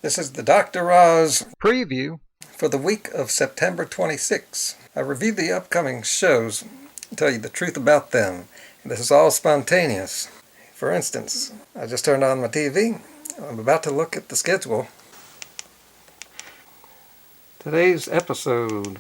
This is the Dr. Oz preview for the week of September 26. I review the upcoming shows and tell you the truth about them. And this is all spontaneous. For instance, I just turned on my TV. I'm about to look at the schedule. Today's episode,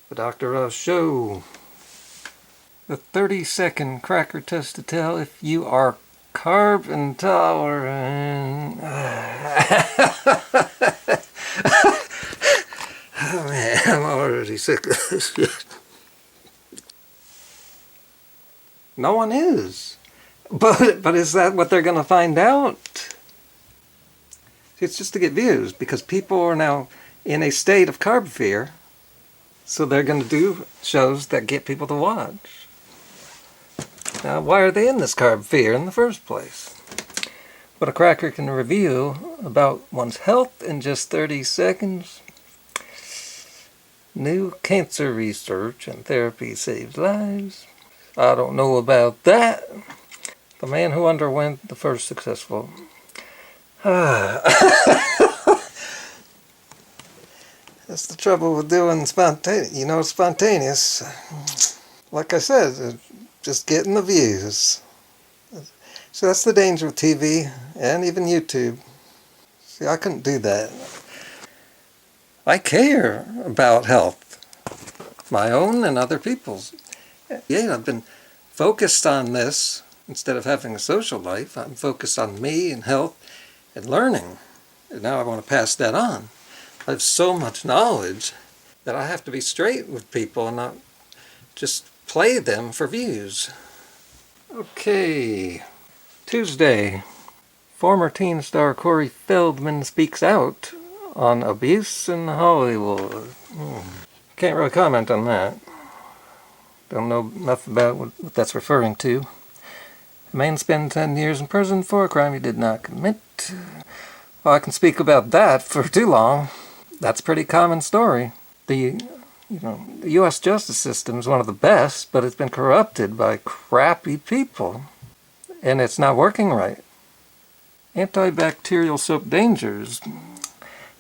the Dr. Oz Show. The 30-second cracker test to tell if you are carb intolerant. Oh man, I'm already sick of this shit. No one is. But is that what they're going to find out? It's just to get views, because people are now in a state of carb fear. So they're going to do shows that get people to watch. Now, why are they in this carb fear in the first place? What a cracker can reveal about one's health in just 30 seconds. New cancer research and therapy saves lives. I don't know about that. The man who underwent the first successful... That's the trouble with doing spontaneous. Spontaneous. Like I said, just getting the views. So that's the danger with TV and even YouTube. See, I couldn't do that. I care about health, my own and other people's. Yeah, I've been focused on this instead of having a social life. I'm focused on me and health and learning. And now I want to pass that on. I have so much knowledge that I have to be straight with people and not just play them for views. Okay, Tuesday. Former teen star Corey Feldman speaks out on abuse in Hollywood. Can't really comment on that. Don't know enough about what that's referring to. A man spent 10 years in prison for a crime he did not commit. Well, I can speak about that for too long. That's a pretty common story. The U.S. justice system is one of the best, but it's been corrupted by crappy people. And it's not working right. Antibacterial soap dangers.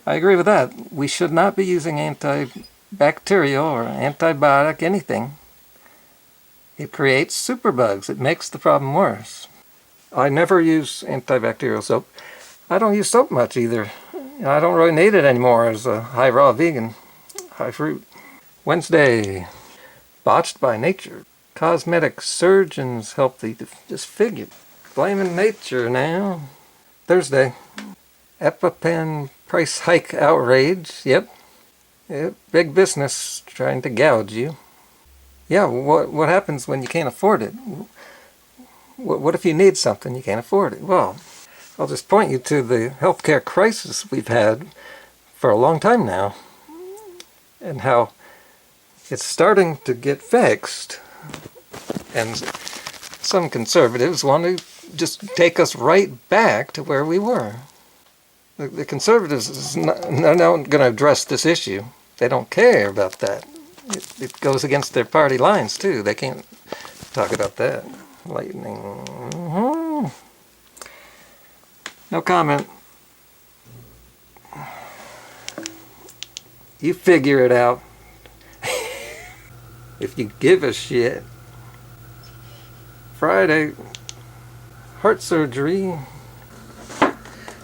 I agree with that. We should not be using antibacterial or antibiotic anything. It creates superbugs. It makes the problem worse. I never use antibacterial soap. I don't use soap much either. I don't really need it anymore as a high raw vegan, high fruit. Wednesday, botched by nature. Cosmetic surgeons help the disfigured. Blaming nature now. Thursday, EpiPen price hike outrage. Yep, big business trying to gouge you. Yeah, what happens when you can't afford it? What if you need something you can't afford it? Well, I'll just point you to the healthcare crisis we've had for a long time now, and how it's starting to get fixed. And some conservatives want to just take us right back to where we were. The conservatives are not going to address this issue. They don't care about that. It goes against their party lines, too. They can't talk about that. Lightning. No comment. You figure it out. If you give a shit. Friday, heart surgery.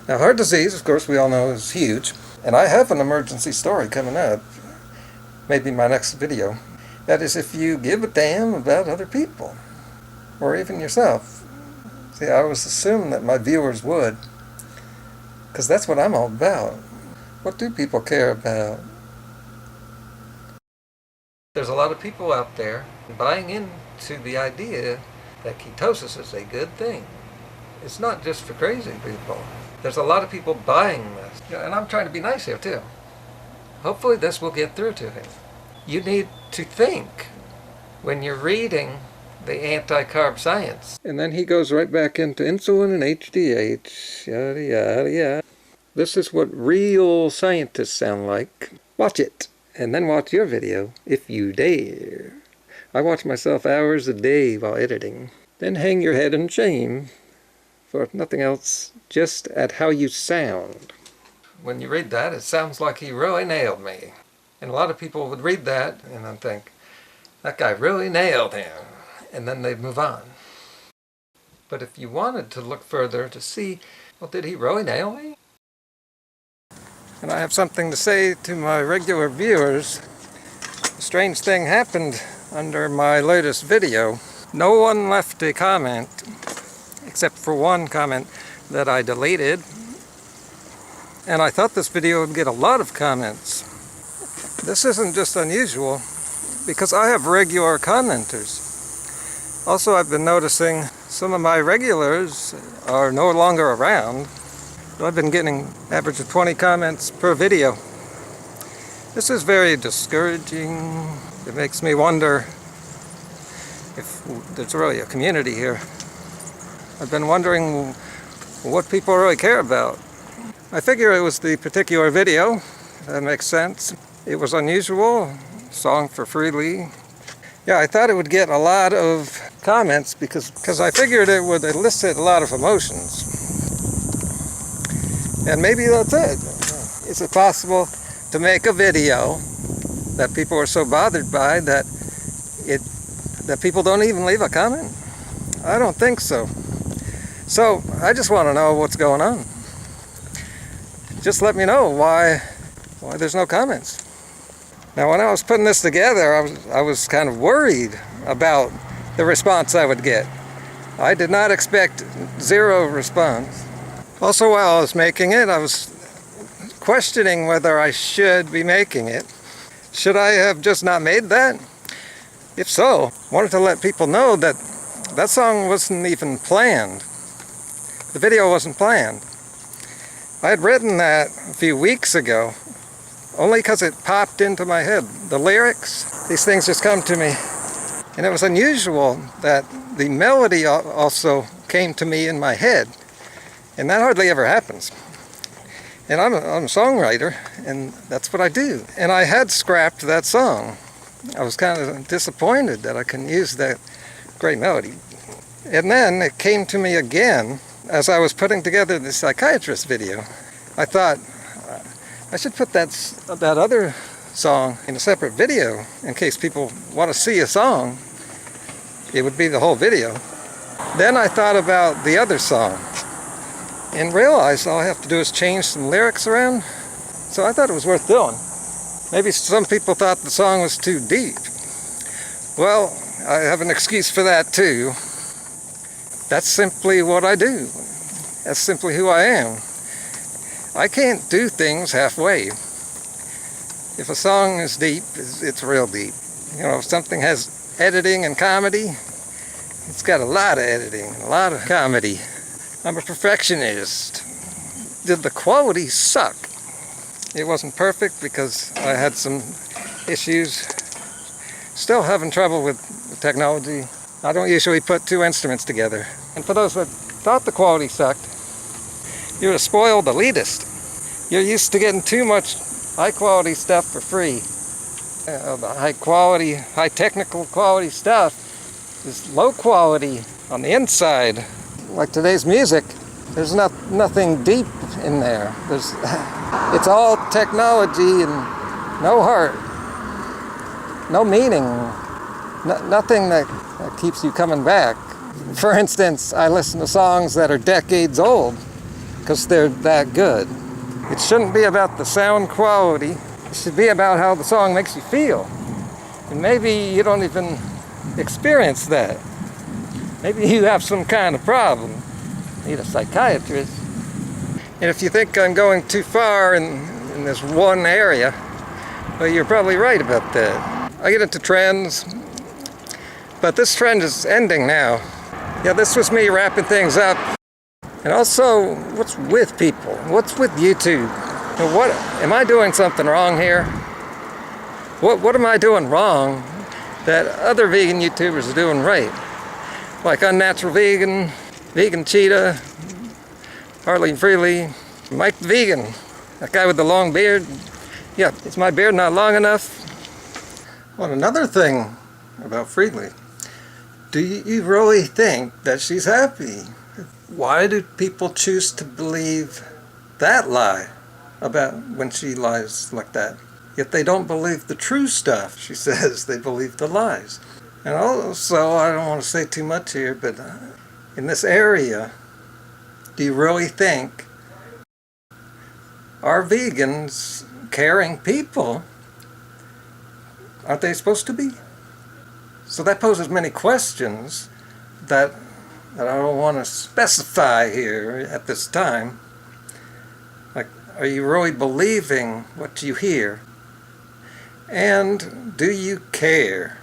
Now, heart disease, of course, we all know is huge. And I have an emergency story coming up. Maybe my next video. That is if you give a damn about other people. Or even yourself. See, I always assume that my viewers would. Because that's what I'm all about. What do people care about? There's a lot of people out there buying into the idea that ketosis is a good thing. It's not just for crazy people. There's a lot of people buying this. And I'm trying to be nice here too. Hopefully this will get through to him. You need to think when you're reading the anti-carb science. And then he goes right back into insulin and HDH, yada yada yada. This is what real scientists sound like. Watch it, and then watch your video, if you dare. I watch myself hours a day while editing. Then hang your head in shame, for if nothing else, just at how you sound. When you read that, it sounds like he really nailed me. And a lot of people would read that and then think, that guy really nailed him. And then they'd move on. But if you wanted to look further to see, well, did he really nail me? And I have something to say to my regular viewers. A strange thing happened under my latest video. No one left a comment, except for one comment that I deleted. And I thought this video would get a lot of comments. This isn't just unusual, because I have regular commenters. Also, I've been noticing some of my regulars are no longer around. I've been getting an average of 20 comments per video. This is very discouraging. It makes me wonder if there's really a community here. I've been wondering what people really care about. I figure it was the particular video. That makes sense. It was unusual. Song for freely. Yeah, I thought it would get a lot of comments because I figured it would elicit a lot of emotions. And maybe that's it. Is it possible to make a video that people are so bothered by that people don't even leave a comment? I don't think so. So I just want to know what's going on. Just let me know why there's no comments. Now, when I was putting this together, I was kind of worried about the response I would get. I did not expect zero response. Also, while I was making it, I was questioning whether I should be making it. Should I have just not made that? If so, I wanted to let people know that that song wasn't even planned. The video wasn't planned. I had written that a few weeks ago, only because it popped into my head. The lyrics, these things just come to me. And it was unusual that the melody also came to me in my head. And that hardly ever happens. And I'm a songwriter, and that's what I do. And I had scrapped that song. I was kind of disappointed that I couldn't use that great melody. And then it came to me again as I was putting together the psychiatrist video. I thought, I should put that other song in a separate video in case people want to see a song. It would be the whole video. Then I thought about the other song and realized all I have to do is change some lyrics around. So I thought it was worth doing. Maybe some people thought the song was too deep. Well, I have an excuse for that too. That's simply what I do. That's simply who I am. I can't do things halfway. If a song is deep, it's real deep. You know, if something has editing and comedy, it's got a lot of editing, a lot of comedy. I'm a perfectionist. Did the quality suck? It wasn't perfect because I had some issues. Still having trouble with technology. I don't usually put two instruments together. And for those that thought the quality sucked, you're a spoiled elitist. You're used to getting too much high-quality stuff for free. The high-quality, high-technical quality stuff is low-quality on the inside. Like today's music, there's nothing deep in there. It's all technology and no heart, no meaning, nothing that keeps you coming back. For instance, I listen to songs that are decades old because they're that good. It shouldn't be about the sound quality. It should be about how the song makes you feel. And maybe you don't even experience that. Maybe you have some kind of problem. You need a psychiatrist. And if you think I'm going too far in this one area, well, you're probably right about that. I get into trends, but this trend is ending now. Yeah, this was me wrapping things up. And also, what's with people? What's with YouTube? What am I doing something wrong here? What am I doing wrong that other vegan YouTubers are doing right? Like Unnatural Vegan, Vegan Cheetah, Harley Freely, Mike the Vegan, that guy with the long beard. Yeah, is my beard not long enough? Well, another thing about Freely. Do you really think that she's happy? Why do people choose to believe that lie about when she lies like that? Yet they don't believe the true stuff she says. They believe the lies. And also, I don't want to say too much here, but in this area, do you really think are vegans caring people? Aren't they supposed to be? So that poses many questions that I don't want to specify here at this time. Like, are you really believing what you hear? And do you care?